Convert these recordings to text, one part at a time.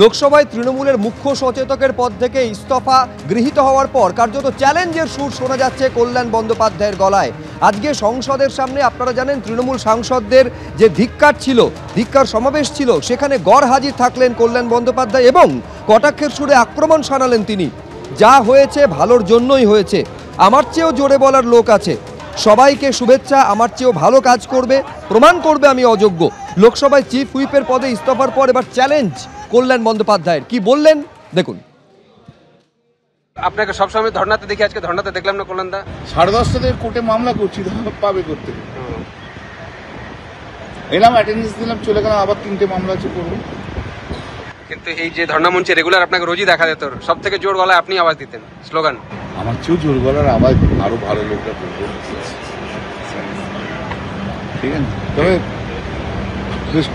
লোকসভায় তৃণমূলের মুখ্য সচেতকের পদ থেকে ইস্তফা গৃহীত হওয়ার পর কার্যত চ্যালেঞ্জের সুর শোনা যাচ্ছে কল্যাণ বন্দ্যোপাধ্যায়ের গলায়। আজকে সংসদের সামনে আপনারা জানেন তৃণমূল সাংসদদের যে ধিক্কার সমাবেশ ছিল, সেখানে গড় হাজির থাকলেন কল্যাণ বন্দ্যোপাধ্যায় এবং কটাক্ষের সুরে আক্রমণ শানালেন তিনি। যা হয়েছে ভালোর জন্যই হয়েছে, আমার চেয়েও জোরে বলার লোক আছে, সবাইকে শুভেচ্ছা, আমার চেয়েও ভালো কাজ করবে, প্রমাণ করবে আমি অযোগ্য। লোকসভায় চিফ হুইপের পদে ইস্তফার পর এবার চ্যালেঞ্জ কল্যাণ বন্দ্যোপাধ্যায়ের। কি বললেন দেখুন। আপনাকে সবসময় ধর্নাতে দেখি, আজকে ধর্নাতে দেখলাম না কল্যাণ দা। 10:30 থেকে কোর্টে মামলা করছি, পাবে করতে এলাম, অ্যাটেন্ডেন্স দিলাম, চলে গেলাম, আবার 3টে মামলা আছে করবো। কিন্তু এই যে ধর্না মঞ্চে রেগুলার আপনাকে রোজই দেখা যেত, সব থেকে জোর গলায় আপনি আওয়াজ দিতেন, স্লোগান। আমার চেয়েও জোর গলার আওয়াজ আরো ভালো লোকরা করবো, ঠিক আছে। তবে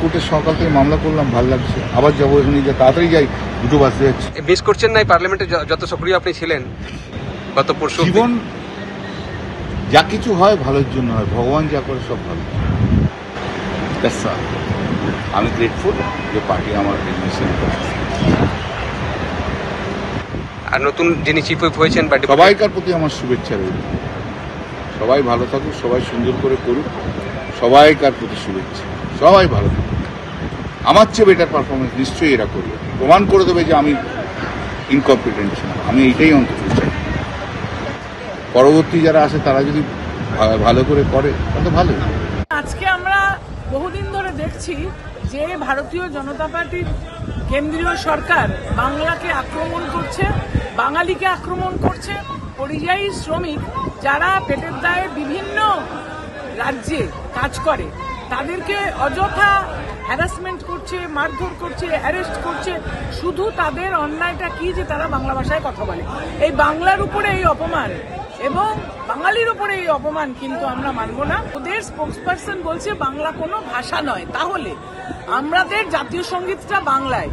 কোর্টে সকাল থেকে মামলা করলাম, ভালো লাগছে, আবার যাবো, এখানে যা তাড়াতাড়ি যাই, 2টো বাজতে যাচ্ছে। মিস করছেন না পার্লামেন্টে যত সক্রিয় আপনি ছিলেন গত পরশু? জীবন যা কিছু হয় ভালোর জন্য হয়, ভগবান যা করে সব ভালো। আমি গ্রেটফুল যে পার্টি আমার আর নতুন যিনি চিফ হুইপ হয়েছেন, সবাইকার প্রতি আমার শুভেচ্ছা রইল। সবাই ভালো থাকুক, সবাই সুন্দর করে করুক, সবাইকার প্রতি শুভেচ্ছা। সবাই ভালো থাকুক, আমার চেয়ে বেটার পারফরমেন্স নিশ্চয়ই এরা করবে, প্রমাণ করে দেবে যে আমি ইনকম্পিটেন্ট ছিলাম। আমি এইটাই অন্তত চাই, পরবর্তী যারা আসে তারা যদি ভালো করে করে তাহলে ভালো। আজকে আমরা বহুদিন ধরে দেখছি যে ভারতীয় জনতা পার্টির কেন্দ্রীয় সরকার বাংলাকে আক্রমণ করছে, বাঙালিকে আক্রমণ করছে। পরিযায়ী শ্রমিক যারা পেটের দায়ে বিভিন্ন রাজ্যে কাজ করে তাদেরকে অযথা হ্যারাসমেন্ট করছে, মারধর করছে, অ্যারেস্ট করছে। শুধু তাদের অন্যায়টা কি যে তারা বাংলা ভাষায় কথা বলে। এই বাংলার উপরে এই অপমান এবং বাঙালির উপরে এই অপমান কিন্তু আমরা মানব না। ওদের স্পোক্সপারসন বলছে বাংলা কোনো ভাষা নয়, তাহলে আমাদের জাতীয় সঙ্গীতটা বাংলায়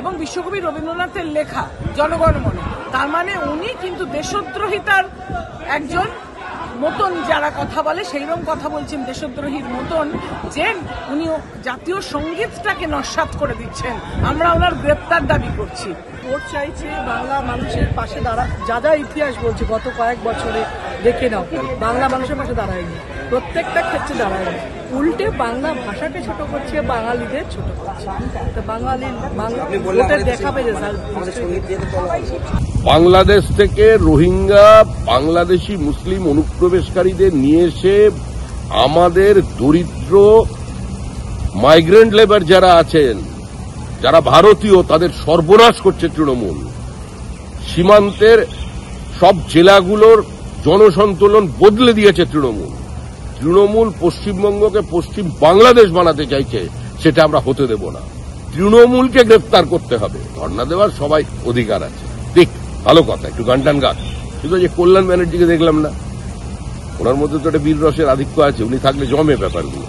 এবং বিশ্বকবি রবীন্দ্রনাথের লেখা জনগণমন, তার মানে উনি কিন্তু দেশদ্রোহিতার একজন মতন যারা কথা বলে সেইরকম কথা বলছেন, দেশদ্রোহীর মতন, যে উনি জাতীয় সঙ্গীতটাকে নস্যাৎ করে দিচ্ছেন। আমরা ওনার গ্রেপ্তার দাবি করছি। ভোট চাইছে, বাংলা মানুষের পাশে যা যা ইতিহাস বলছে গত কয়েক বছরে দেখে নাও, বাংলা মানুষের পাশে দাঁড়ায়নি, প্রত্যেকটা ক্ষেত্রে দাঁড়ায়নি, উল্টে বাংলা ভাষাকে ছোট করছে, বাঙালিদের ছোট করছে। তো বাঙালি দেখাবে রেজাল্ট। বাংলাদেশ থেকে রোহিঙ্গা বাংলাদেশি মুসলিম অনুপ্রবেশকারীদের নিয়ে এসে আমাদের দরিদ্র মাইগ্রেন্ট লেবার যারা আছেন, যারা ভারতীয়, তাদের সর্বনাশ করছে তৃণমূল। সীমান্তের সব জেলাগুলোর জনসন্তুলন বদলে দিয়েছে তৃণমূল পশ্চিমবঙ্গকে পশ্চিম বাংলাদেশ বানাতে চাইছে, সেটা আমরা হতে দেব না। তৃণমূলকে গ্রেফতার করতে হবে। ধর্ণা দেওয়ার সবাই অধিকার আছে, দেখ ভালো কথা, একটু গান টান গান। কিন্তু যে কল্যাণ ব্যানার্জিকে দেখলাম না, ওনার মধ্যে তো একটা বীর রসের আধিক্য আছে, উনি থাকলে জমে ব্যাপারগুলো।